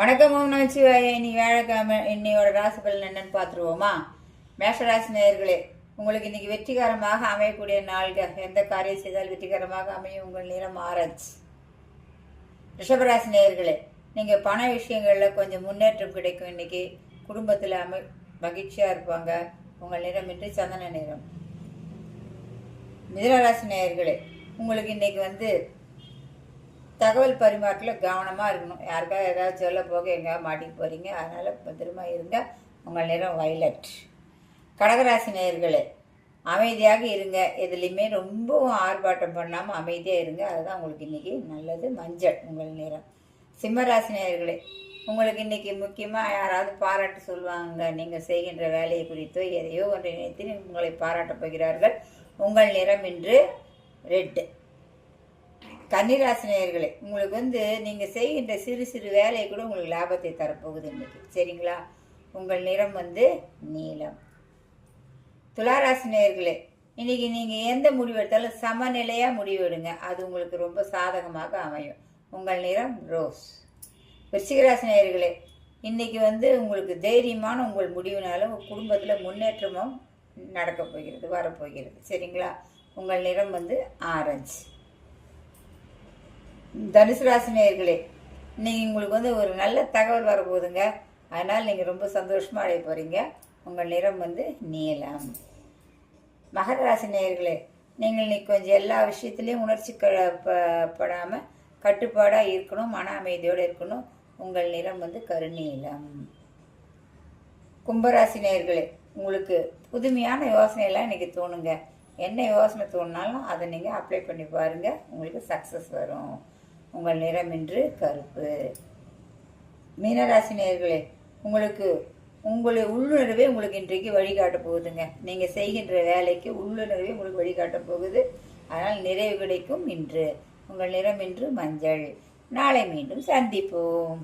வணக்கம் ஓம் நமச்சிவாய. இன்னைக்கு வேலைக்கிழமை. இன்னையோட ராசி பலன் என்னன்னு பார்த்துருவோமா? மேஷராசி நேயர்களே, உங்களுக்கு இன்னைக்கு வெற்றிகரமாக அமையக்கூடிய நாள்கள். எந்த காரியம் செய்தால் வெற்றிகரமாக அமையும். உங்கள் நிறம் ஆரஞ்சு. ரிஷபராசி நேயர்களே, நீங்கள் பண விஷயங்களில் கொஞ்சம் முன்னேற்றம் கிடைக்கும். இன்னைக்கு குடும்பத்தில் மகிழ்ச்சியாக இருப்பாங்க. உங்கள் நிறம் இன்று சந்தன நிறம். மிதுனராசி நேயர்களே, உங்களுக்கு இன்னைக்கு தகவல் பரிமாற்றத்தில் கவனமாக இருக்கணும். யாருக்காவது ஏதாவது சொல்ல போக எங்கேயாவது மாட்டிக்கு போகிறீங்க, அதனால் பத்திரமா இருங்க. உங்கள் நிறம் வயலட். கடகராசி நேயர்களே, அமைதியாக இருங்க. எதுலேயுமே ரொம்பவும் ஆர்ப்பாட்டம் பண்ணாமல் அமைதியாக இருங்க. அதுதான் உங்களுக்கு இன்றைக்கி நல்லது. மஞ்சள் உங்கள் நிறம். சிம்மராசி நேயர்களே, உங்களுக்கு இன்றைக்கி முக்கியமாக யாராவது பாராட்டு சொல்லுவாங்க. நீங்கள் செய்கின்ற வேலையை குறித்தோ எதையோ ஒன்றை நினைத்து உங்களை பாராட்டப் போகிறார்கள். உங்கள் நிறம் இன்று ரெட்டு. கன்னிராசி நேயர்களே, உங்களுக்கு நீங்கள் செய்கின்ற சிறு சிறு வேலையை கூட உங்களுக்கு லாபத்தை தரப்போகுது இன்னைக்கு. சரிங்களா? உங்கள் நிறம் நீலம். துளாராசி நேயர்களே, இன்னைக்கு நீங்கள் எந்த முடிவு எடுத்தாலும் சமநிலையாக முடிவெடுங்க. அது உங்களுக்கு ரொம்ப சாதகமாக அமையும். உங்கள் நிறம் ரோஸ். விருச்சிகராசி நேயர்களே, இன்னைக்கு உங்களுக்கு தைரியமான உங்கள் முடிவுனால உங்கள் குடும்பத்தில் முன்னேற்றமும் நடக்கப் போகிறது, வரப்போகிறது. சரிங்களா? உங்கள் நிறம் ஆரஞ்சு. தனுசு ராசி நேயர்களே, இன்னைக்கு உங்களுக்கு ஒரு நல்ல தகவல் வரப்போகுதுங்க. அதனால் நீங்கள் ரொம்ப சந்தோஷமாக அடைய போகிறீங்க. உங்கள் நிறம் நீலம். மகர ராசி நேயர்களே, நீங்கள் இன்னைக்கு கொஞ்சம் எல்லா விஷயத்துலேயும் உணர்ச்சி படாமல் கட்டுப்பாடாக இருக்கணும். மன அமைதியோடு இருக்கணும். உங்கள் நிறம் கருநீலம். கும்பராசி நேயர்களே, உங்களுக்கு புதுமையான யோசனையெல்லாம் இன்றைக்கி தோணுங்க. என்ன யோசனை தோணுனாலும் அதை நீங்கள் அப்ளை பண்ணி பாருங்கள். உங்களுக்கு சக்ஸஸ் வரும். உங்கள் நிறம் இன்று கருப்பு. மீனராசி நேயர்களே, உங்களுடைய உள்ளுணர்வே உங்களுக்கு இன்றைக்கு வழிகாட்ட போகுதுங்க. நீங்கள் செய்கின்ற வேலைக்கு உள்ளுணர்வே உங்களுக்கு வழிகாட்ட போகுது. அதனால் நிறைவு கிடைக்கும் இன்று. உங்கள் நிறம் இன்று மஞ்சள். நாளை மீண்டும் சந்திப்போம்.